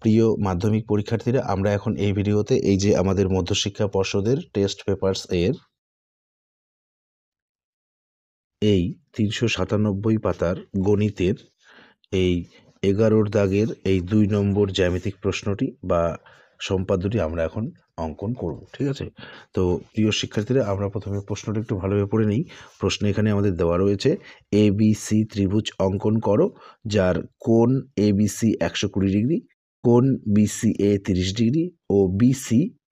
প্রিয় মাধ্যমিক পরীক্ষার্থীরা, আমরা এখন এই ভিডিওতে এই যে আমাদের মধ্যশিক্ষা পর্ষদের টেস্ট পেপারস এর এই ৩৯৭ পাতার গণিতের এই ১১ দাগের এই ২ নম্বর জ্যামিতিক প্রশ্নটি বা সম্পাদ্যটি আমরা এখন অঙ্কন করব। ঠিক আছে, তো প্রিয় শিক্ষার্থীরা, আমরা প্রথমে প্রশ্নটা একটু ভালোভাবে পড়ে নিই। প্রশ্ন এখানে আমাদের দেওয়া রয়েছে, ABC ত্রিভুজ অঙ্কন করো যার কোণ ABC ১২০ ডিগ্রি, কোণ BCA ৩০ ডিগ্রি ও BC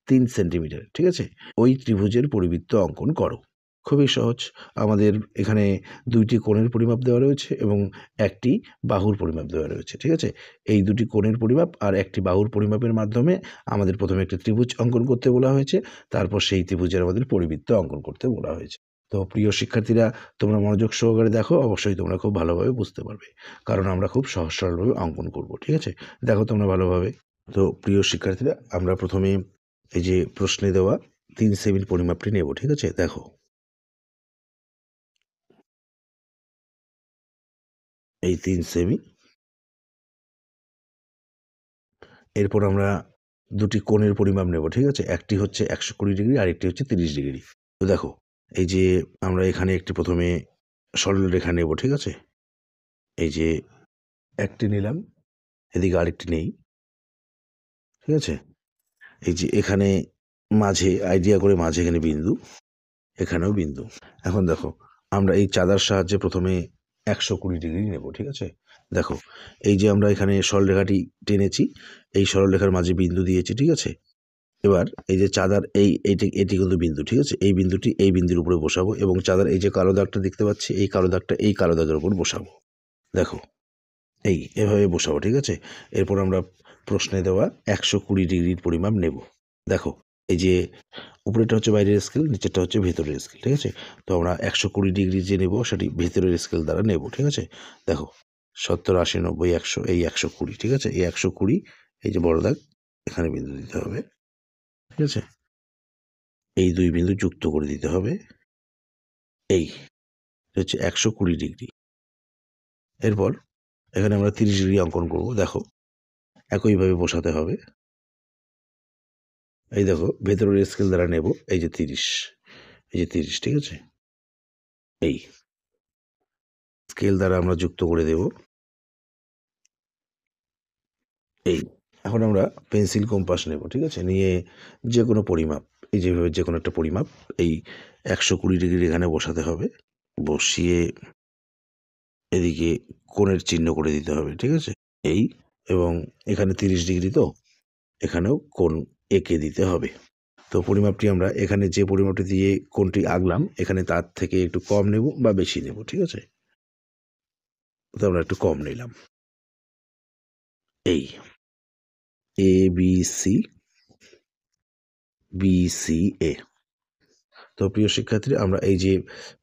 ৩ সেন্টিমিটার। ঠিক আছে, ওই ত্রিভুজের পরিবৃত্ত অঙ্কন করো। খুবই সহজ। আমাদের এখানে ২টি কোণের পরিমাপ দেওয়া রয়েছে এবং একটি বাহুর পরিমাপ দেওয়া রয়েছে। ঠিক আছে, এই ২টি কোণের পরিমাপ আর একটি বাহুর পরিমাপের মাধ্যমে আমাদের প্রথমে একটি ত্রিভুজ অঙ্কন করতে বলা হয়েছে, তারপর সেই ত্রিভুজের আমাদের পরিবৃত্ত অঙ্কন করতে বলা হয়েছে। তো প্রিয় শিক্ষার্থীরা, তোমরা মনোযোগ সহকারে দেখো, অবশ্যই তোমরা খুব ভালোভাবে বুঝতে পারবে, কারণ আমরা খুব সহজ সরলভাবে অঙ্কন করব। ঠিক আছে, দেখো তোমরা ভালোভাবে। তো প্রিয় শিক্ষার্থীরা, আমরা প্রথমে এই যে প্রশ্নে দেওয়া ৩ সেমির পরিমাপটি নেব। ঠিক আছে, দেখো এই ৩ সেমি। এরপর আমরা ২টি কোণের পরিমাপ নেব। ঠিক আছে, একটি হচ্ছে ১২০ ডিগ্রি আর একটি হচ্ছে ৩০ ডিগ্রি। তো দেখো, এই যে আমরা এখানে একটি প্রথমে সরলরেখা নেব। ঠিক আছে, এই যে একটি নিলাম, এদিকে আরেকটি নেই। ঠিক আছে, এই যে এখানে মাঝে আইডিয়া করে মাঝে এখানে বিন্দু, এখানেও বিন্দু। এখন দেখো, আমরা এই চাঁদার সাহায্যে প্রথমে ১২০ ডিগ্রি নেব। ঠিক আছে, দেখো এই যে আমরা এখানে সরলরেখাটি টেনেছি, এই সরলরেখার মাঝে বিন্দু দিয়েছি। ঠিক আছে, এবার এই যে চাঁদার এটি কিন্তু বিন্দু। ঠিক আছে, এই বিন্দুটি এই বিন্দুর উপরে বসাবো এবং চাঁদার এই যে কালো দাগটা দেখতে পাচ্ছি, এই কালো দাগটা এই কালো দাগের উপর বসাবো। দেখো এভাবে বসাবো। ঠিক আছে, এরপর আমরা প্রশ্নে দেওয়া ১২০ ডিগ্রির পরিমাপ নেব। দেখো এই যে উপরেটা হচ্ছে বাইরের স্কেল, নিচেরটা হচ্ছে ভেতরের স্কেল। ঠিক আছে, তো আমরা ১২০ ডিগ্রি যে নেব সেটি ভেতরের স্কেল দ্বারা নেব। ঠিক আছে, দেখো ৭০, ৮০, ৯০, ১০০, এই ১২০। ঠিক আছে, এই ১২০, এই যে বড় দাগ, এখানে বিন্দু দিতে হবে। ঠিক আছে, এই ২ বিন্দু যুক্ত করে দিতে হবে। এই হচ্ছে ১২০ ডিগ্রি। এরপর এখানে আমরা ৩০ ডিগ্রি অঙ্কন করব। দেখো একইভাবে বসাতে হবে। এই দেখো ভেতরের স্কেল দ্বারা নেব, এই যে ৩০, এই যে ৩০। ঠিক আছে, এই স্কেল দ্বারা আমরা যুক্ত করে দেব। এই এখন আমরা পেন্সিল কম্পাস নেব। ঠিক আছে, নিয়ে যে কোনো পরিমাপ, এই যেভাবে যে কোনো একটা পরিমাপ এই ১২০ ডিগ্রি এখানে বসাতে হবে। বসিয়ে এদিকে কোণের চিহ্ন করে দিতে হবে। ঠিক আছে, এই এবং এখানে ৩০ ডিগ্রি, তো এখানেও কোণ এঁকে দিতে হবে। তো পরিমাপটি আমরা এখানে যে পরিমাপটি দিয়ে কোণটি আঁকলাম, এখানে তার থেকে একটু কম নেব বা বেশি নেব। ঠিক আছে, তো আমরা একটু কম নিলাম। এই ABC BCA। তো প্রিয় শিক্ষার্থী, আমরা এই যে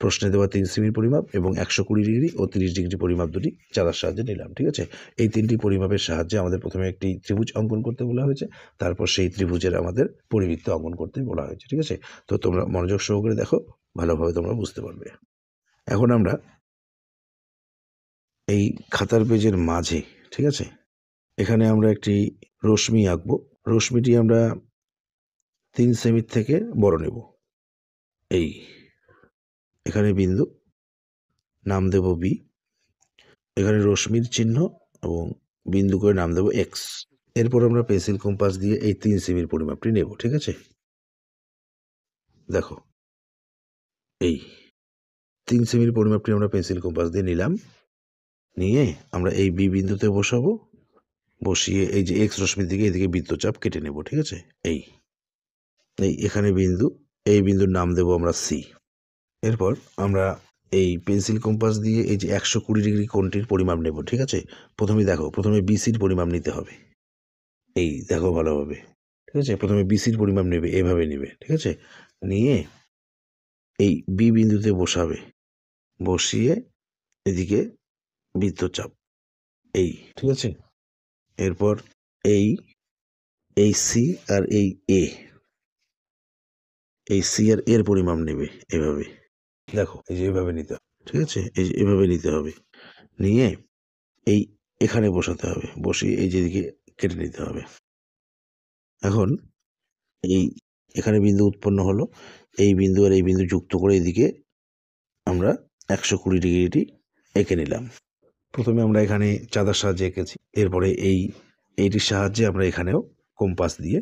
প্রশ্নে দেওয়া ৩ সেমির পরিমাপ এবং ১২০ ডিগ্রি ও ৩০ ডিগ্রি পরিমাপ দুটি চাঁদার সাহায্যে নিলাম। ঠিক আছে, এই ৩টি পরিমাপের সাহায্যে আমাদের প্রথমে একটি ত্রিভুজ অঙ্কন করতে বলা হয়েছে, তারপর সেই ত্রিভুজের আমাদের পরিবৃত্ত অঙ্কন করতে বলা হয়েছে। ঠিক আছে, তো তোমরা মনোযোগ সহকারে দেখো, ভালোভাবে তোমরা বুঝতে পারবে। এখন আমরা এই খাতার পেজের মাঝে, ঠিক আছে, এখানে আমরা একটি রশ্মি আঁকবো। রশ্মিটি আমরা ৩ সেমির থেকে বড় নেব। এই এখানে বিন্দু, নাম দেব বি, এখানে রশ্মির চিহ্ন এবং বিন্দু করে নাম দেব এক্স। এরপর আমরা পেন্সিল কম্পাস দিয়ে এই ৩ সেমির পরিমাপটি নেব। ঠিক আছে, দেখো এই ৩ সেমির পরিমাপটি আমরা পেন্সিল কম্পাস দিয়ে নিলাম। নিয়ে আমরা এই বি বিন্দুতে বসাবো। বসিয়ে এই যে এক্স রশ্মির দিকে এদিকে বৃত্তচাপ কেটে নেব। ঠিক আছে, এই এখানে বিন্দু, এই বিন্দুর নাম দেব আমরা সি। এরপর আমরা এই পেন্সিল কম্পাস দিয়ে এই যে ১২০ ডিগ্রি কোণটির পরিমাপ নেব। ঠিক আছে, প্রথমে বিসির পরিমাপ নিতে হবে। এই দেখো ভালোভাবে। ঠিক আছে, প্রথমে বিসির পরিমাপ নেবে, এভাবে নেবে। ঠিক আছে, নিয়ে এই বি বিন্দুতে বসাবে। বসিয়ে এদিকে বৃত্তচাপ, এই। ঠিক আছে, এরপর এই সি আর এই সি আর এর পরিমাপ নেবে এভাবে। দেখো এই যে এভাবে নিতে হবে। ঠিক আছে, এই যে এভাবে নিতে হবে। নিয়ে এই এখানে বসাতে হবে। বসিয়ে এই যেদিকে কেটে নিতে হবে। এখন এই এখানে বিন্দু উৎপন্ন হলো, এই বিন্দু আর এই বিন্দু যুক্ত করে এদিকে আমরা 120 ডিগ্রিটি এঁকে নিলাম। প্রথমে আমরা এখানে চাঁদার সাহায্যে এঁকেছি, এরপরে এইটির সাহায্যে আমরা এখানেও কম্পাস দিয়ে,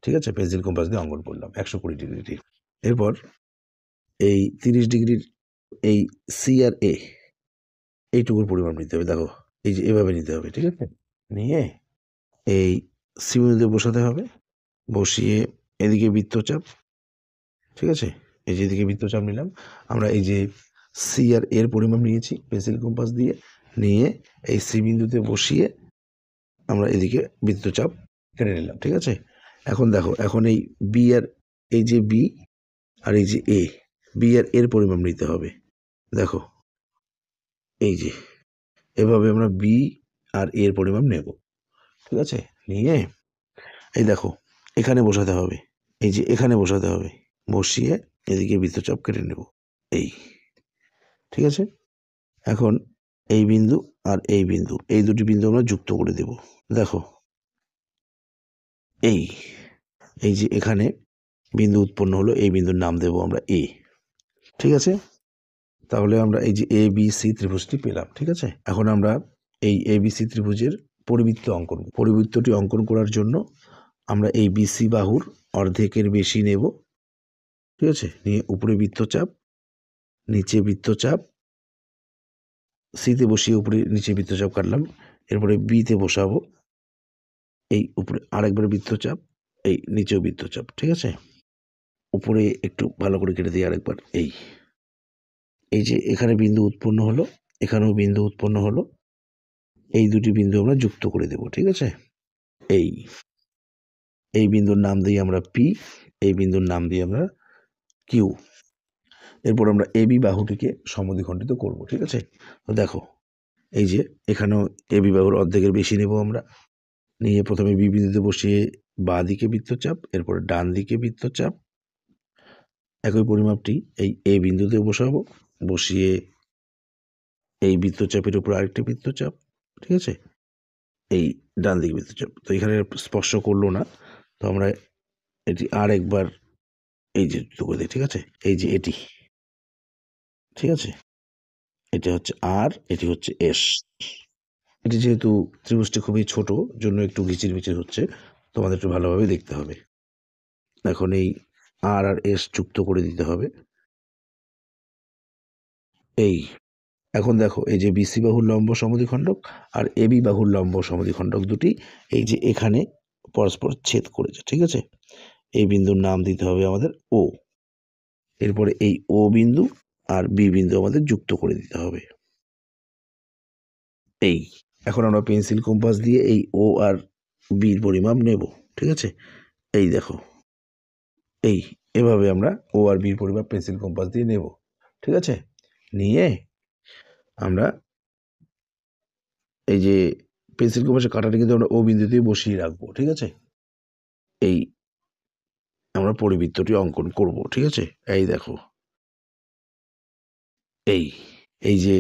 ঠিক আছে, পেন্সিল কম্পাস দিয়ে অঙ্কন করলাম 120 ডিগ্রিটি। এরপর এই 30 ডিগ্রির এই সি আর এ এইটুকুর পরিমাণ নিতে হবে। দেখো এই যে এভাবে নিতে হবে, ঠিক আছে, নিয়ে এই সি বিন্দুতে বসাতে হবে, বসিয়ে এদিকে বৃত্তচাপ, ঠিক আছে, এই যে এদিকে বৃত্তচাপ নিলাম আমরা, এই যে সি আর এর পরিমাণ নিয়েছি পেন্সিল কম্পাস দিয়ে, নিয়ে এই সি বিন্দুতে বসিয়ে আমরা এদিকে বৃত্তচাপ কেটে নিলাম, ঠিক আছে। এখন দেখো, এখন এই বি আর এই যে বি আর এই যে এ, বি আর এর পরিমাণ নিতে হবে। দেখো এই যে এভাবে আমরা বি আর এর পরিমাণ নেব, ঠিক আছে, নিয়ে এই দেখো এখানে বসাতে হবে, এই যে এখানে বসাতে হবে, বসিয়ে এদিকে বৃত্তচাপ কেটে নেব, এই, ঠিক আছে। এখন এই বিন্দু আর এই বিন্দু, এই দুটি বিন্দু আমরা যুক্ত করে দেব। দেখো এই এই যে এখানে বিন্দু উৎপন্ন হলো, এই বিন্দুর নাম দেব আমরা এ, ঠিক আছে। তাহলে আমরা এই যে এ বি সি ত্রিভুজটি পেলাম, ঠিক আছে। এখন আমরা এই এ বি সি ত্রিভুজের পরিবৃত্ত অঙ্কন, পরিবৃত্তটি অঙ্কন করার জন্য আমরা এই বিসি বাহুর অর্ধেকের বেশি নেব, ঠিক আছে, নিয়ে উপরে বৃত্তচাপ, নিচে বৃত্তচাপ, সিতে বসিয়ে উপরে নিচে বৃত্তচাপ কাটলাম, এরপরে বিতে বসাবো, এই উপরে আরেকবার বৃত্তচাপ, এই নিচেও বৃত্তচাপ, ঠিক আছে। উপরে একটু ভালো করে কেটে দিই আরেকবার, এই যে এখানে বিন্দু উৎপন্ন হলো, এখানেও বিন্দু উৎপন্ন হলো, এই দুটি বিন্দু আমরা যুক্ত করে দেব, ঠিক আছে। এই বিন্দুর নাম দিই আমরা পি, এই বিন্দুর নাম দিই আমরা কিউ। এরপর আমরা এবি বাহুটিকে সমদ্বিখণ্ডিত করব, ঠিক আছে। তো দেখো এই যে এখানেও এবি বাহুর অর্ধেকের বেশি নেব আমরা, নিয়ে প্রথমে বি বিন্দুতে বসিয়ে বাঁ দিকে বৃত্তচাপ, এরপরে ডান দিকে বৃত্তচাপ, একই পরিমাপটি এই এ বিন্দুতে বসাবো, বসিয়ে এই বৃত্তচাপের উপর আরেকটি বৃত্তচাপ, ঠিক আছে, এই ডান দিকে বৃত্তচাপ। তো এখানে স্পর্শ করলো না, তো আমরা এটি আর একবার এই যে যুক্ত করে দিই, ঠিক আছে, এই যে এটি, ঠিক আছে, এটা হচ্ছে আর, এটি হচ্ছে এস। এটি যেহেতু ত্রিভুজটি খুবই ছোট, জন্য একটু ঘিচির মিচির হচ্ছে, তোমাদের একটু ভালোভাবে দেখতে হবে। এখন এই আর আর এস যুক্ত করে দিতে হবে, এই। এখন দেখো এই যে বিসি বাহুর লম্ব সমদ্বিখণ্ডক আর এবি বাহুর লম্ব সমদ্বিখণ্ডক দুটি এই যে এখানে পরস্পর ছেদ করেছে, ঠিক আছে। এই বিন্দুর নাম দিতে হবে আমাদের ও, এরপরে এই ও বিন্দু আর বি বিন্দু আমাদের যুক্ত করে দিতে হবে, এই। এখন আমরা পেন্সিল কম্পাস দিয়ে এই ও আর বির পরিমাপ নেব, ঠিক আছে। এই দেখো এই এভাবে আমরা ও আর বির পরিমাপ পেন্সিল কম্পাস দিয়ে নেব, ঠিক আছে। নিয়ে আমরা এই যে পেন্সিল কম্পাসের কাঁটাটা কিন্তু আমরা ও বিন্দুতেই বসিয়ে রাখবো, ঠিক আছে। এই আমরা পরিবৃত্তটি অঙ্কন করব, ঠিক আছে। এই দেখো এই এই যে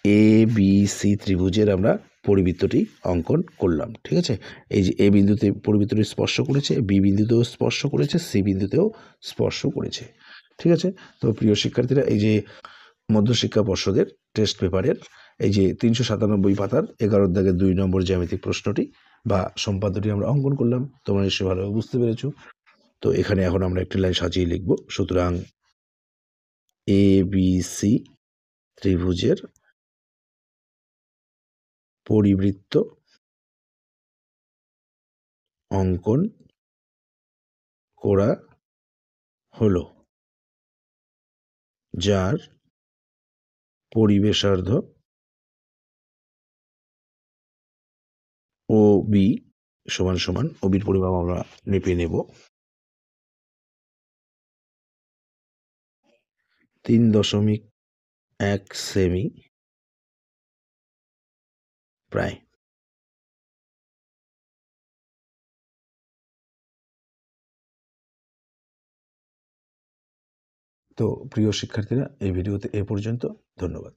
এ বি সি ত্রিভুজের আমরা পরিবৃত্তটি অঙ্কন করলাম, ঠিক আছে। এই যে এ বিন্দুতে পরিবৃত্তটি স্পর্শ করেছে, বি বিন্দুতেও স্পর্শ করেছে, সি বিন্দুতেও স্পর্শ করেছে, ঠিক আছে। তো প্রিয় শিক্ষার্থীরা, এই যে মধ্যশিক্ষা পর্ষদের টেস্ট পেপারের এই যে 397 পাতার 11 দাগের 2 নম্বর জ্যামিতিক প্রশ্নটি বা সম্পাদ্যটি আমরা অঙ্কন করলাম, তোমরা নিশ্চয়ই ভালোভাবে বুঝতে পেরেছো। তো এখানে এখন আমরা একটি লাইন সাজিয়ে লিখব। সুতরাং এ বি সি ত্রিভুজের পরিবৃত্ত অঙ্কন করা হলো, যার পরিবেশার্ধ ও বি সমান সমান, ও বির পরিমাপ আমরা মেপে নেব 3.1 সেমি প্রায়। তো প্রিয় শিক্ষার্থীরা, এই ভিডিওতে এ পর্যন্ত। ধন্যবাদ।